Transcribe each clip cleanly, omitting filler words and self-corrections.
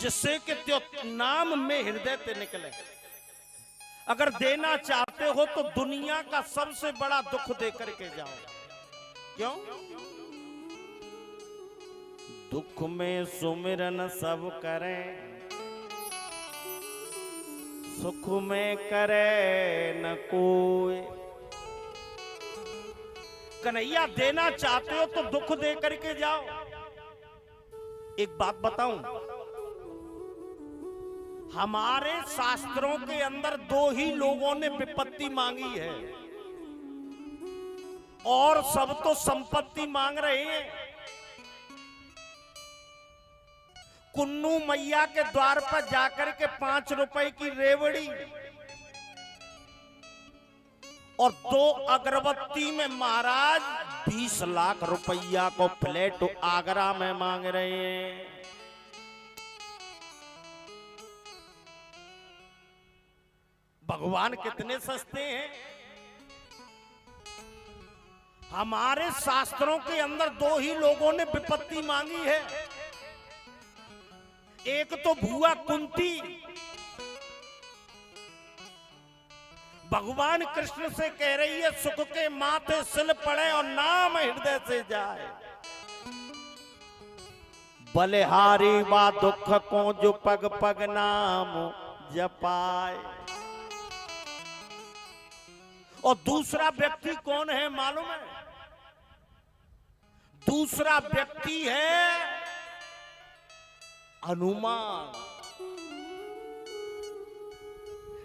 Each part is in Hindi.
जिससे कि त्यो नाम में हृदय ते निकले। अगर देना चाहते हो तो दुनिया का सबसे बड़ा दुख दे करके जाओ। क्यों? दुख में सुमिरन सब करें, सुख में करे न कोई। कन्हैया देना चाहते हो तो दुख दे करके जाओ। एक बात बताऊं, हमारे शास्त्रों के अंदर दो ही लोगों ने विपत्ति मांगी है और सब तो संपत्ति मांग रहे हैं। कुन्नू मैया के द्वार पर जाकर के 5 रुपए की रेवड़ी और 2 अगरबत्ती में महाराज 20 लाख रुपया को फ्लैट आगरा में मांग रहे हैं। भगवान कितने सस्ते हैं। हमारे शास्त्रों के अंदर दो ही लोगों ने विपत्ति मांगी है। एक तो भुआ कुंती, भगवान कृष्ण से कह रही है सुख के माथे सिल पड़े और नाम हृदय से जाए। बलिहारी बा दुख को जो पग पग नाम जपाए। और दूसरा व्यक्ति कौन है मालूम है? दूसरा व्यक्ति है हनुमान।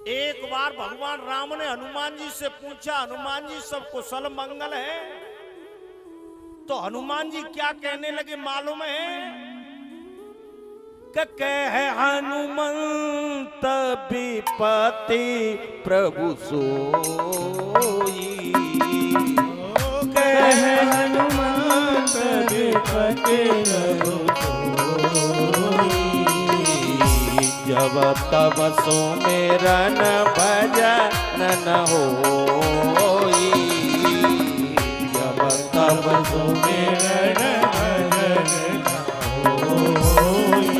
एक बार भगवान राम ने हनुमान जी से पूछा, हनुमान जी सब कुशल मंगल है? तो हनुमान जी क्या कहने लगे मालूम है? कह हनुमंत विपत्ति प्रभु सोई। कह हनुमंत विपत्ति प्रभु सोई। जब तब सुमिरन भजन न होई। जब तब सुमिरन भजन न होई।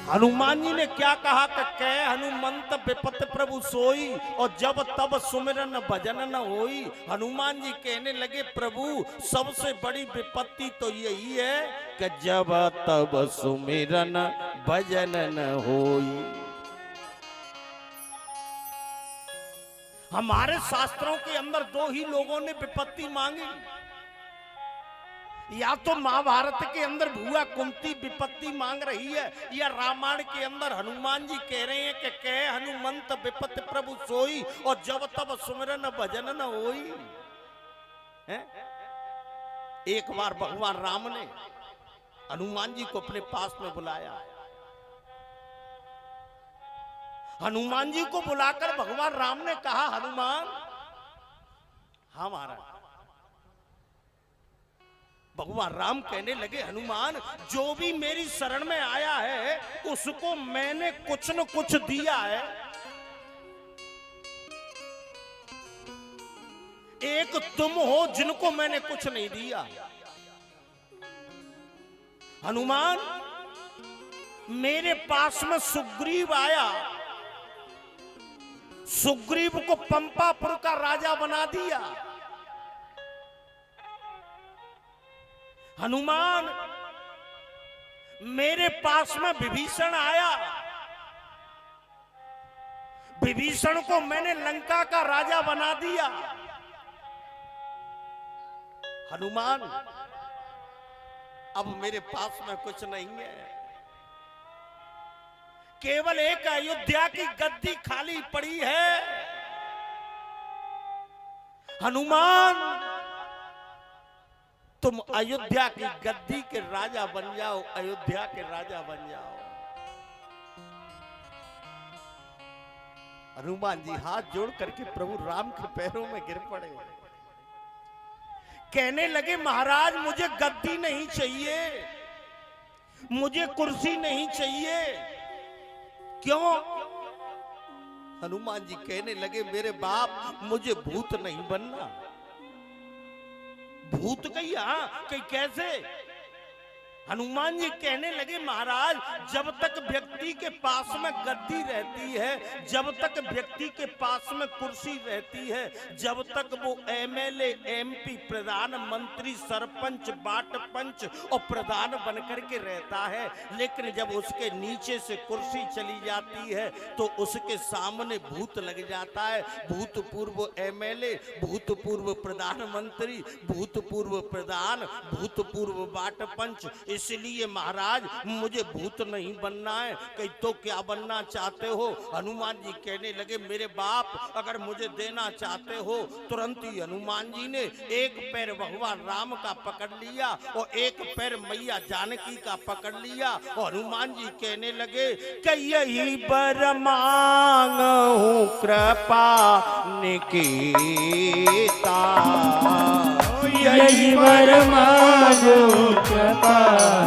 हनुमान जी ने क्या कहा कि कह हनुमंत विपत्ति प्रभु सोई और जब तब सुमिरन भजन न होई। हनुमान जी कहने लगे प्रभु सबसे बड़ी विपत्ति तो यही है कि जब तब सुमिरन भजन न होई। हमारे शास्त्रों के अंदर दो ही लोगों ने विपत्ति मांगी। या तो महाभारत के अंदर भुआ कुंती विपत्ति मांग रही है, या रामायण के अंदर हनुमान जी कह रहे हैं कि कह हनुमंत विपत्ति प्रभु सोई और जब तब सुमिरन भजन न होई। एक बार भगवान राम ने हनुमान जी को अपने पास में बुलाया। हनुमान जी को बुलाकर भगवान राम ने कहा हनुमान, हाँ महाराज। भगवान राम कहने लगे हनुमान जो भी मेरी शरण में आया है उसको मैंने कुछ न कुछ दिया है। एक तुम हो जिनको मैंने कुछ नहीं दिया। हनुमान मेरे पास में सुग्रीव आया, सुग्रीव को पंपापुर का राजा बना दिया। हनुमान मेरे पास में विभीषण आया, विभीषण को मैंने लंका का राजा बना दिया। हनुमान अब मेरे पास में कुछ नहीं है, केवल एक अयोध्या की गद्दी खाली पड़ी है। हनुमान तुम अयोध्या की गद्दी के राजा बन जाओ, अयोध्या के राजा बन जाओ। हनुमान जी हाथ जोड़ करके प्रभु राम के पैरों में गिर पड़े। कहने लगे महाराज मुझे गद्दी नहीं चाहिए, मुझे कुर्सी नहीं चाहिए। क्यों? हनुमान जी कहने लगे मेरे बाप मुझे भूत नहीं बनना। भूत कहीं? कहीं कैसे? हनुमान जी कहने लगे महाराज जब तक व्यक्ति के पास में गद्दी रहती है, जब तक व्यक्ति के पास में कुर्सी रहती है, जब तक वो एमएलए, एमपी, प्रधानमंत्री, सरपंच, बाट पंच और प्रधान बनकर के रहता है, लेकिन जब उसके नीचे से कुर्सी चली जाती है तो उसके सामने भूत लग जाता है। भूतपूर्व एमएलए, भूतपूर्व प्रधानमंत्री, भूतपूर्व प्रधान, भूतपूर्व बाट पंच। इसलिए महाराज मुझे भूत नहीं बनना है। कहीं तो क्या बनना चाहते हो? हनुमान जी कहने लगे मेरे बाप अगर मुझे देना चाहते हो। तुरंत ही हनुमान जी ने एक पैर भगवान राम का पकड़ लिया और एक पैर मैया जानकी का पकड़ लिया और हनुमान जी कहने लगे कि यही बर मांगू कृपा निकीता, यही वर मांगो कृपा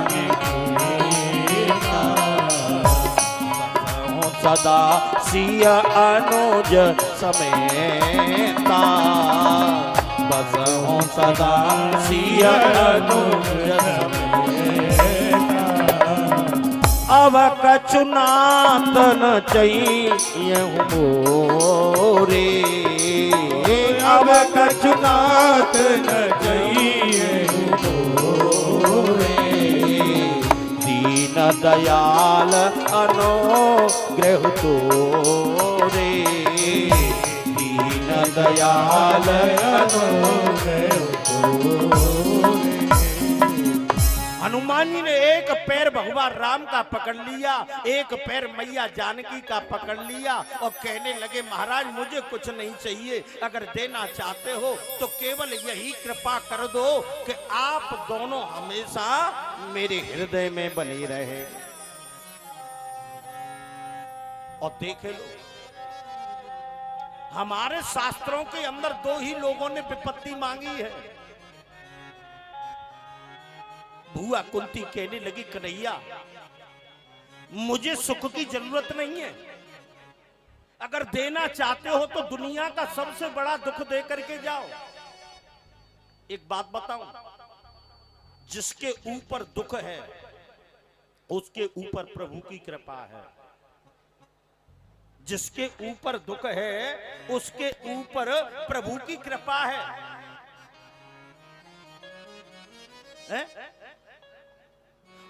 निकीता। सदा सिय अनुज समेता, बस हो सदा सिय अनुज समेता। अब कछुनात न चाहिए मोरे, अब कछुनात न चाहिए मोरे। दीन दयाल अनुग्रह तोरे, दीन दयाल अनुग्रह तोरे। हनुमान जी ने एक पैर भगवान राम का पकड़ लिया, एक पैर मैया जानकी का पकड़ लिया और कहने लगे महाराज मुझे कुछ नहीं चाहिए, अगर देना चाहते हो तो केवल यही कृपा कर दो कि आप दोनों हमेशा मेरे हृदय में बने रहे। और देख लो हमारे शास्त्रों के अंदर दो ही लोगों ने विपत्ति मांगी है। भुआ कुंती कहने लगी कन्हैया मुझे सुख की जरूरत नहीं है, अगर देना चाहते हो तो दुनिया का सबसे बड़ा दुख दे करके जाओ। एक बात बताऊं, जिसके ऊपर दुख है उसके ऊपर प्रभु की कृपा है, जिसके ऊपर दुख है उसके ऊपर प्रभु की कृपा है?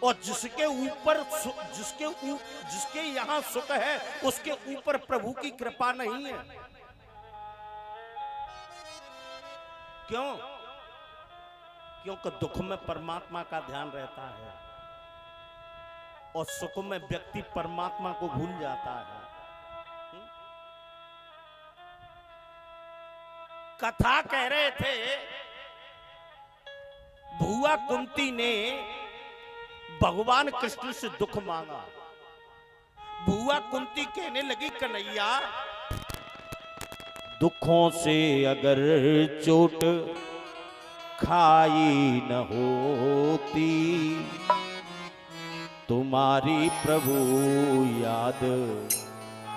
और जिसके यहां सुख है उसके ऊपर प्रभु की कृपा नहीं है। क्यों? क्योंकि दुख में परमात्मा का ध्यान रहता है और सुख में व्यक्ति परमात्मा को भूल जाता है। कथा कह रहे थे भुआ कुंती ने भगवान कृष्ण से दुख मांगा। भुआ कुंती कहने लगी कन्हैया दुखों से अगर चोट खाई न होती, तुम्हारी प्रभु याद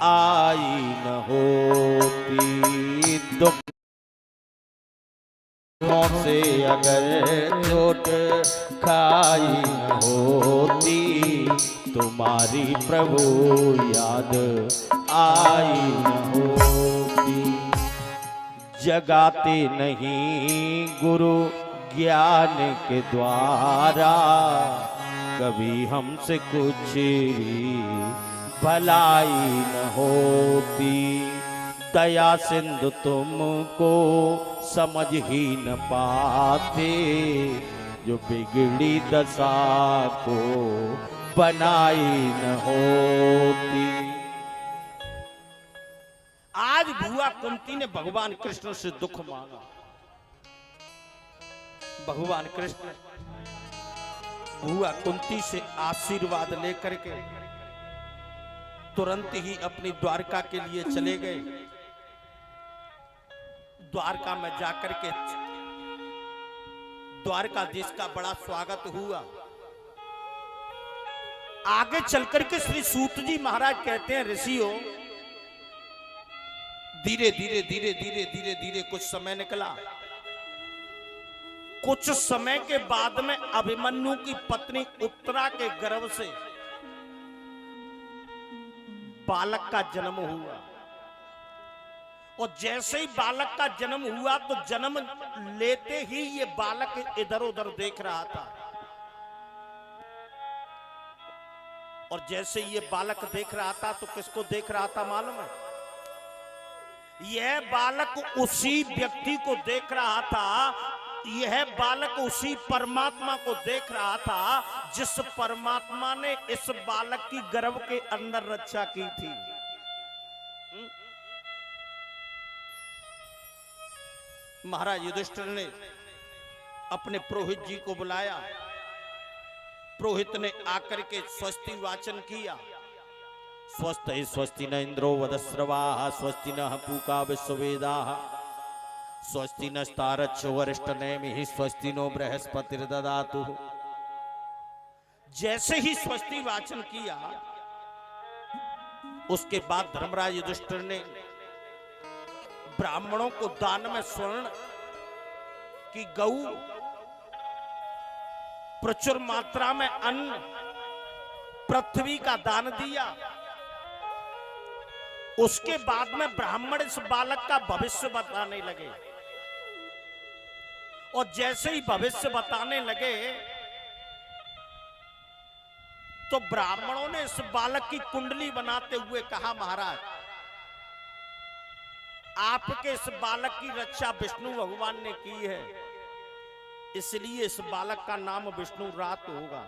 आई न होती। दुखों से अगर चोट खाई न होती, तुम्हारी प्रभु याद आई न होती। जगाते नहीं गुरु ज्ञान के द्वारा, कभी हमसे कुछ भी भलाई न होती। दया सिंधु तुमको समझ ही न पाते, जो बिगड़ी दशा को बनाई न होती। आज भुआ कुंती ने भगवान कृष्ण से दुख मांगा। भगवान कृष्ण भुआ कुंती से आशीर्वाद लेकर के तुरंत ही अपनी द्वारका के लिए चले गए। द्वारका में जाकर के द्वारकाधीश का बड़ा स्वागत हुआ। आगे चलकर के श्री सूत जी महाराज कहते हैं ऋषियों धीरे धीरे धीरे धीरे धीरे धीरे कुछ समय निकला। कुछ समय के बाद में अभिमन्यु की पत्नी उत्तरा के गर्भ से बालक का जन्म हुआ। और जैसे ही बालक का जन्म हुआ तो जन्म लेते ही ये बालक इधर उधर देख रहा था। और जैसे ये बालक देख रहा था तो किसको देख रहा था मालूम है? यह बालक उसी व्यक्ति को देख रहा था, यह बालक उसी परमात्मा को देख रहा था जिस परमात्मा ने इस बालक की गर्भ के अंदर रक्षा की थी। महाराज युधिष्ठिर ने अपने पुरोहित जी को बुलाया। पुरोहित ने आकर के स्वस्ति वाचन किया। स्वस्ति स्वस्ति न इंद्रो वदस्रवाः स्वस्ति न पूका विश्ववेदाः स्वस्ति नस्तारच्छ वरिष्ठनेमिः स्वस्ति नो बृहस्पतिर्ददातु। जैसे ही स्वस्ति वाचन किया उसके बाद धर्मराज युधिष्ठिर ने ब्राह्मणों को दान में स्वर्ण की गऊ, प्रचुर मात्रा में अन्न, पृथ्वी का दान दिया। उसके बाद में ब्राह्मण इस बालक का भविष्य बताने लगे। और जैसे ही भविष्य बताने लगे तो ब्राह्मणों ने इस बालक की कुंडली बनाते हुए कहा, महाराज आपके इस बालक की रक्षा विष्णु भगवान ने की है, इसलिए इस बालक का नाम विष्णु रात होगा।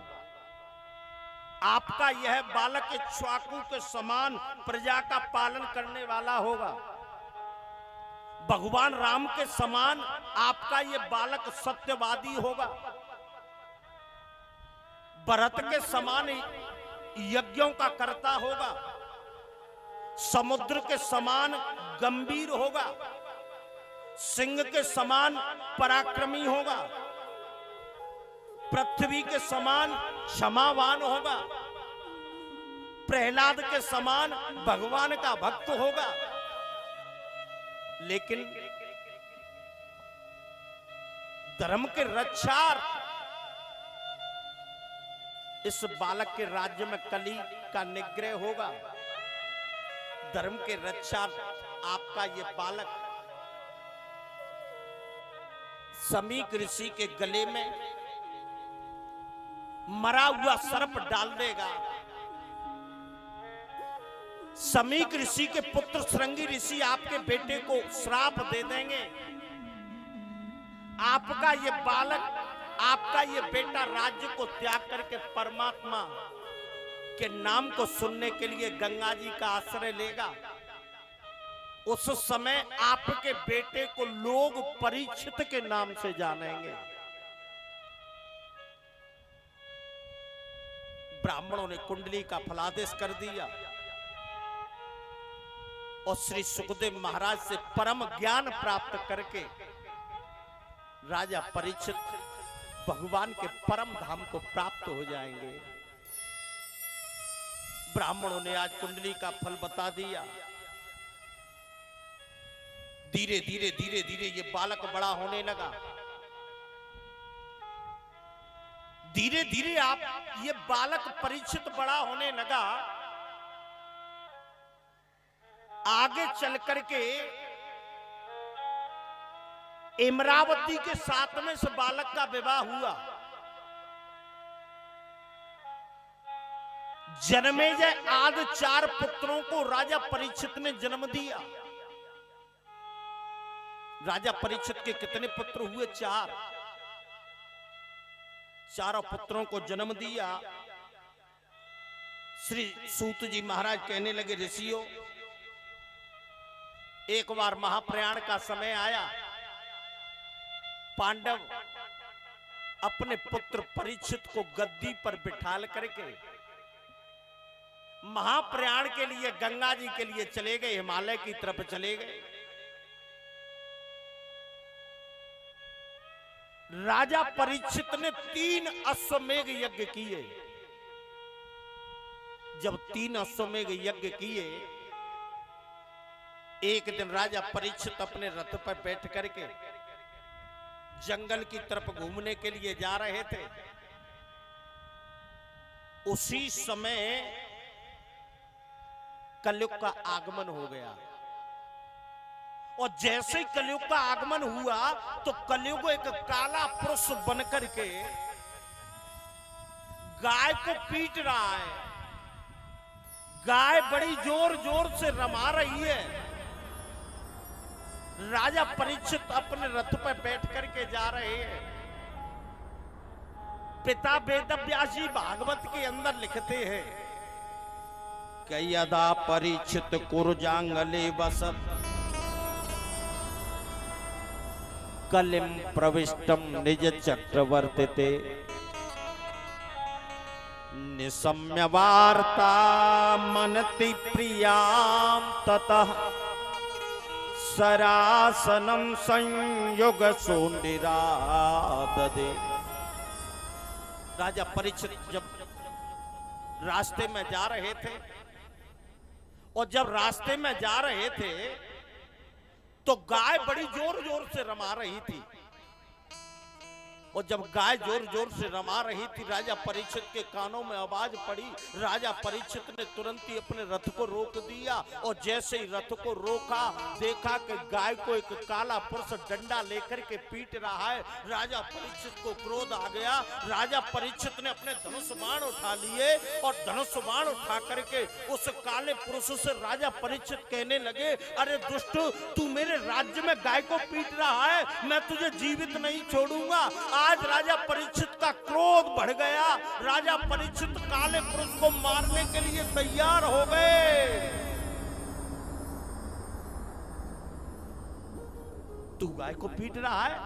आपका यह बालक इक्ष्वाकु के समान प्रजा का पालन करने वाला होगा। भगवान राम के समान आपका यह बालक सत्यवादी होगा। भरत के समान यज्ञों का कर्ता होगा। समुद्र के समान गंभीर होगा। सिंह के समान पराक्रमी होगा। पृथ्वी के समान क्षमावान होगा। प्रहलाद के समान भगवान का भक्त होगा। लेकिन धर्म के रक्षार्थ इस बालक के राज्य में कली का निग्रह होगा। धर्म के रक्षार्थ आपका ये बालक समीक ऋषि के गले में मरा हुआ सर्प डाल देगा। समीक ऋषि के पुत्र श्रृंगी ऋषि आपके बेटे को श्राप दे देंगे। आपका ये बालक, आपका ये बेटा राज्य को त्याग करके परमात्मा के नाम को सुनने के लिए गंगा जी का आश्रय लेगा। उस समय आपके बेटे को लोग परीक्षित के नाम से जानेंगे। ब्राह्मणों ने कुंडली का फलादेश कर दिया और श्री सुखदेव महाराज से परम ज्ञान प्राप्त करके राजा परीक्षित भगवान के परम धाम को प्राप्त हो जाएंगे। ब्राह्मणों ने आज कुंडली का फल बता दिया। धीरे धीरे धीरे धीरे ये बालक बड़ा होने लगा। धीरे धीरे आप ये बालक परीक्षित बड़ा होने लगा। आगे चल करके इमरावती के साथ में इस बालक का विवाह हुआ। जन्मेजय आदि 4 पुत्रों को राजा परीक्षित ने जन्म दिया। राजा परीक्षित के कितने पुत्र हुए? 4। चारों पुत्रों को जन्म दिया। श्री सूत जी महाराज कहने लगे, ऋषियों एक बार महाप्रयाण का समय आया। पांडव अपने पुत्र परीक्षित को गद्दी पर बिठाल करके महाप्रयाण के लिए गंगा जी के लिए चले गए, हिमालय की तरफ चले गए। राजा परीक्षित ने 3 अश्वमेघ यज्ञ किए। जब 3 अश्वमेघ यज्ञ किए, एक दिन राजा परीक्षित अपने रथ पर बैठ करके जंगल की तरफ घूमने के लिए जा रहे थे। उसी समय कलयुग का आगमन हो गया। और जैसे ही कलयुग का आगमन हुआ तो कलयुग एक काला पुरुष बनकर के गाय को पीट रहा है। गाय बड़ी जोर जोर से रमा रही है। राजा परीक्षित अपने रथ पर बैठ करके जा रहे हैं। पिता वेदव्यास जी भागवत के अंदर लिखते हैं कि यदा परीक्षित कुरजांगले वसत कलिम प्रविष्टम निज चक्रवर्तिते निशम्य वार्ता मनति प्रियाम ततः सरासनम संयोग सोंडिराददे। राजा परीक्षित जब रास्ते में जा रहे थे और जब रास्ते में जा रहे थे तो गाय बड़ी जोर जोर से रमा रही थी। और जब गाय जोर जोर से रमा रही थी राजा परीक्षित के कानों में आवाज पड़ी। राजा परीक्षित ने तुरंत ही अपने रथ को रोक दिया और जैसे ही रथ को रोका देखा कि गाय को एक काला पुरुष डंडा लेकर के पीट रहा है। राजा परीक्षित को क्रोध आ गया। राजा परीक्षित ने अपने धनुष बाण उठा लिए और धनुष बाण उठा करके उस काले पुरुष से राजा परीक्षित कहने लगे, अरे दुष्ट, तू मेरे राज्य में गाय को पीट रहा है, मैं तुझे जीवित नहीं छोड़ूंगा। आज राजा परीक्षित का क्रोध बढ़ गया। राजा परीक्षित काले पुरुष को मारने के लिए तैयार हो गए। तू गाय को पीट रहा है?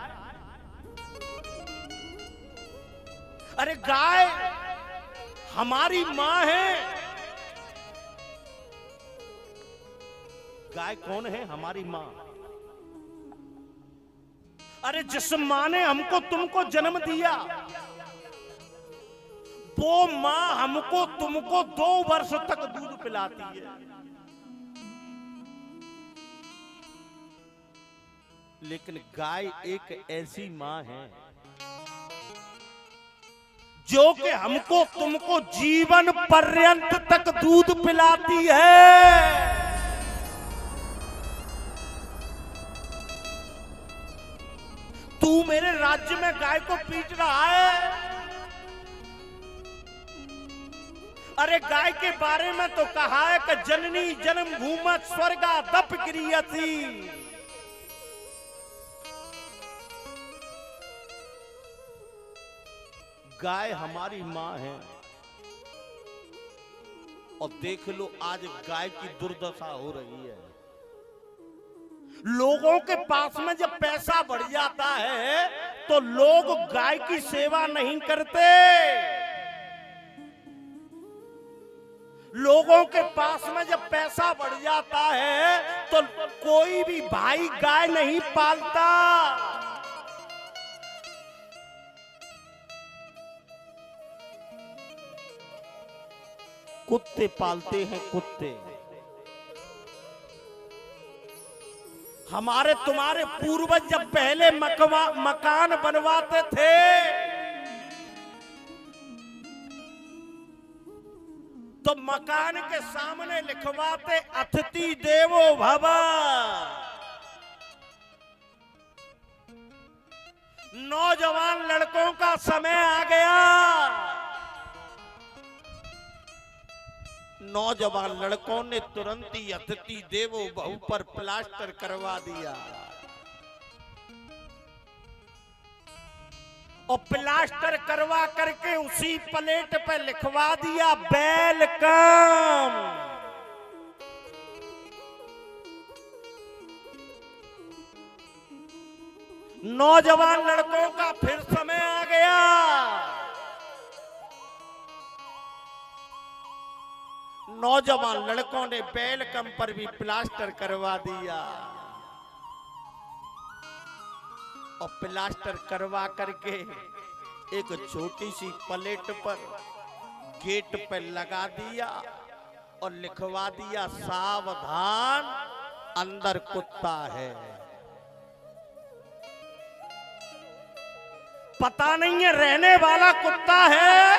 अरे गाय हमारी मां है। गाय कौन है? हमारी मां। अरे जिस मां ने हमको तुमको जन्म दिया वो मां हमको तुमको 2 वर्ष तक दूध पिलाती है। लेकिन गाय एक ऐसी मां है जो कि हमको तुमको जीवन पर्यंत तक दूध पिलाती है। तू मेरे राज्य में गाय को पीट रहा है। अरे गाय के बारे में तो कहा है कि जननी जन्म भूमि स्वर्गा दप क्रियसी। गाय हमारी मां है। और देख लो आज गाय की दुर्दशा हो रही है। लोगों के पास में जब पैसा बढ़ जाता है तो लोग गाय की सेवा नहीं करते। लोगों के पास में जब पैसा बढ़ जाता है तो कोई भी भाई गाय नहीं पालता। कुत्ते पालते हैं, कुत्ते। हमारे तुम्हारे पूर्वज जब पहले मकान बनवाते थे तो मकान के सामने लिखवाते अतिथि देवो भव। नौजवान लड़कों का समय आ गया। नौजवान लड़कों ने तुरंत ही अतिथि देवो भव पर प्लास्टर करवा दिया और प्लास्टर करवा करके उसी प्लेट पे लिखवा दिया वेलकम। नौजवान लड़कों का फिर समय आ गया। नौजवान लड़कों ने वेलकम पर भी प्लास्टर करवा दिया और प्लास्टर करवा करके एक छोटी सी प्लेट पर गेट पर लगा दिया और लिखवा दिया सावधान अंदर कुत्ता है। पता नहीं है रहने वाला कुत्ता है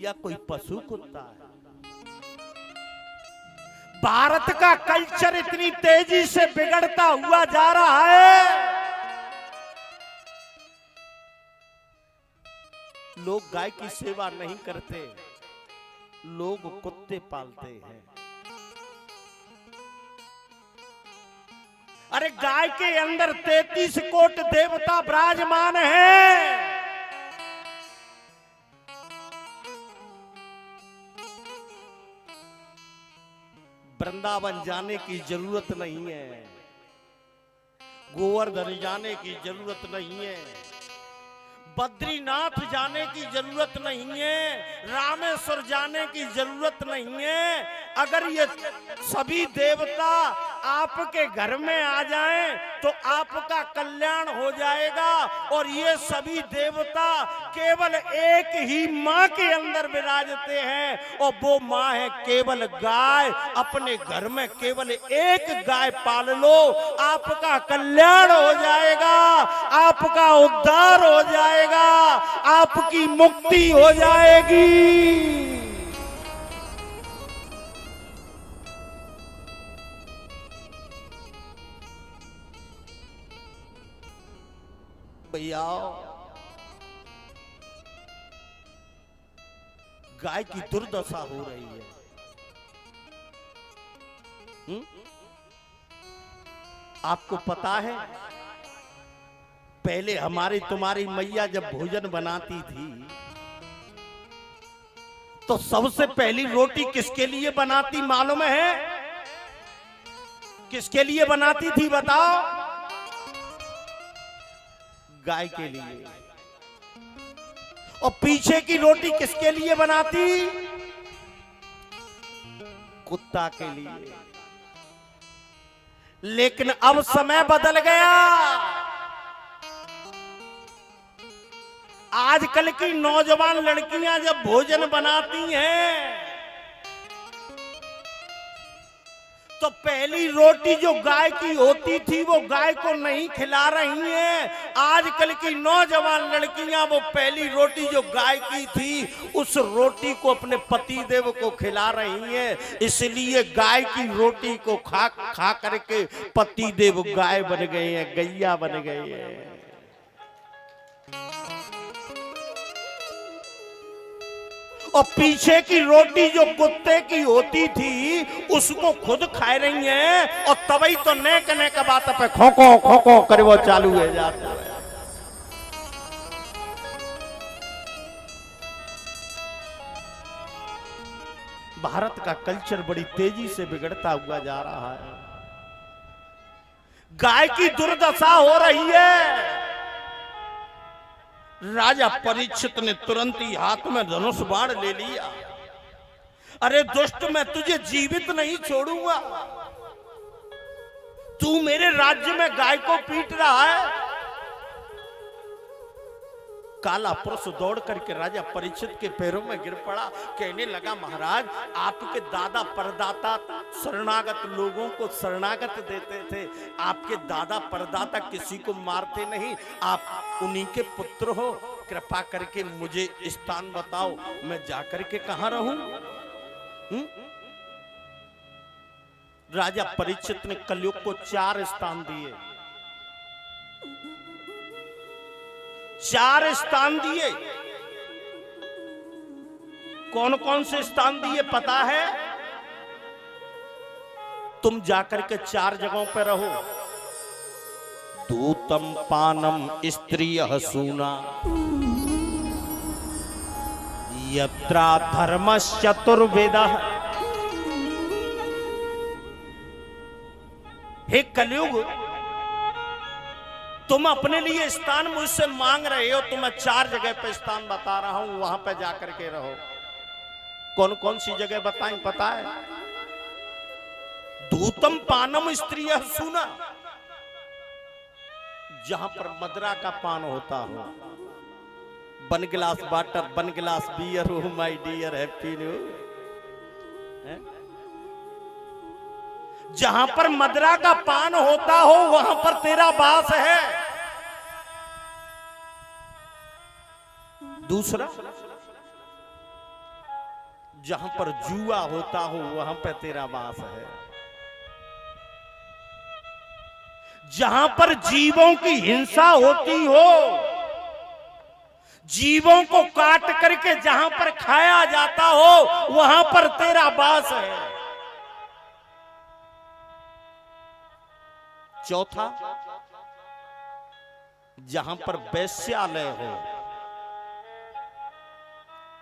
या कोई पशु कुत्ता है। भारत का कल्चर इतनी तेजी से बिगड़ता हुआ जा रहा है। लोग गाय की सेवा नहीं करते, लोग कुत्ते पालते हैं। अरे गाय के अंदर 33 कोट देवता विराजमान हैं। वृंदावन जाने की जरूरत नहीं है, गोवर्धन जाने की जरूरत नहीं है, बद्रीनाथ जाने की जरूरत नहीं है, रामेश्वर जाने की जरूरत नहीं है। अगर ये सभी देवता आपके घर में आ जाएं तो आपका कल्याण हो जाएगा। और ये सभी देवता केवल एक ही मां के अंदर विराजते हैं और वो मां है केवल गाय। अपने घर में केवल एक गाय पाल लो, आपका कल्याण हो जाएगा, आपका उद्धार हो जाएगा, आपकी मुक्ति हो जाएगी। भैया गाय की दुर्दशा हो रही है। आपको पता है पहले हमारी तुम्हारी मैया जब भोजन बनाती थी तो सबसे पहली रोटी किसके लिए बनाती मालूम है? किसके लिए बनाती थी बताओ? गाय के लिए। और पीछे की रोटी किसके लिए बनाती? कुत्ता के लिए। लेकिन अब समय बदल गया। आजकल की नौजवान लड़कियां जब भोजन बनाती हैं तो पहली रोटी जो गाय की होती थी वो गाय को नहीं खिला रही हैं। आजकल की नौजवान लड़कियां वो पहली रोटी जो गाय की थी उस रोटी को अपने पति देव को खिला रही हैं। इसलिए गाय की रोटी को खा करके पति देव गाय बन गए हैं, गैया बन गए हैं। और पीछे की रोटी जो कुत्ते की होती थी उसको खुद खा रही हैं और तभी तो नेक नेक बात पे खोको करे वो चालू हो जाता है। भारत का कल्चर बड़ी तेजी से बिगड़ता हुआ जा रहा है। गाय की दुर्दशा हो रही है। राजा परीक्षित ने तुरंत ही हाथ में धनुष बाण ले लिया। अरे दुष्ट, मैं तुझे जीवित नहीं छोड़ूंगा। तू मेरे राज्य में गाय को पीट रहा है। काला पुरुष दौड़ करके राजा परीक्षित के पैरों में गिर पड़ा। कहने लगा, महाराज आपके दादा परदाता शरणागत लोगों को शरणागत देते थे। आपके दादा परदाता किसी को मारते नहीं। आप उन्हीं के पुत्र हो। कृपा करके मुझे स्थान बताओ, मैं जाकर के कहां रहूं? राजा परीक्षित ने कलयुग को 4 स्थान दिए। 4 स्थान दिए। कौन कौन से स्थान दिए पता है? तुम जाकर के 4 जगहों पर रहो। दूतम पानम स्त्रियः सूना यत्रा धर्मश्चतुर्वेदः। हे कलयुग, तुम अपने लिए स्थान मुझसे मांग रहे हो तो मैं 4 जगह पे स्थान बता रहा हूं, वहां पे जाकर के रहो। कौन कौन सी जगह बताएं पता है? दूतम पानम स्त्रियः सूना, जहां पर मदरा का पान होता हो। 1 गिलास वाटर, 1 गिलास beer, oh my dear happy new. जहां पर मदरा का पान होता हो वहां पर तेरा वास है। दूसरा, जहां पर जुआ होता हो वहां पर तेरा वास है। जहां पर जीवों की हिंसा होती हो, जीवों को काट करके जहां पर खाया जाता हो वहां पर तेरा वास है। चौथा, जहां पर वैश्यालय हो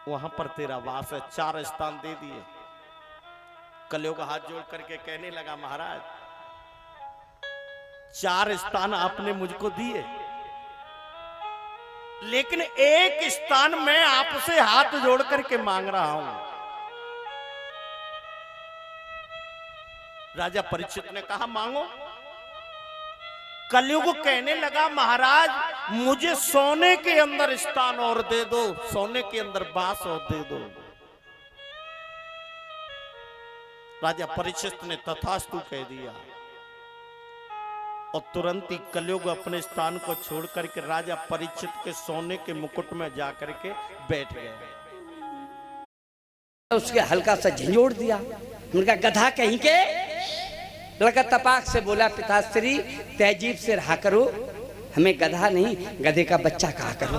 वहां पर तेरा वास है। 4 स्थान दे दिए। कलयुग हाथ जोड़ करके कहने लगा, महाराज 4 स्थान आपने मुझको दिए, लेकिन एक स्थान मैं आपसे हाथ जोड़ करके मांग रहा हूं। राजा परीक्षित ने कहा, मांगो। कलयुग कहने लगा, महाराज मुझे सोने के अंदर स्थान और दे दो, सोने के अंदर बास और दे दो। राजा परीक्षित ने तथास्तु कह दिया और तुरंत ही कलयुग अपने स्थान को छोड़ करके राजा परीक्षित के सोने के मुकुट में जाकर के बैठ गए। उसके हल्का सा झंझोड़ दिया। उनका गधा कहीं के लड़का तपाक से बोला, पिताश्री तहजीब से रहा करो, हमें गधा नहीं गधे का बच्चा कहा करो।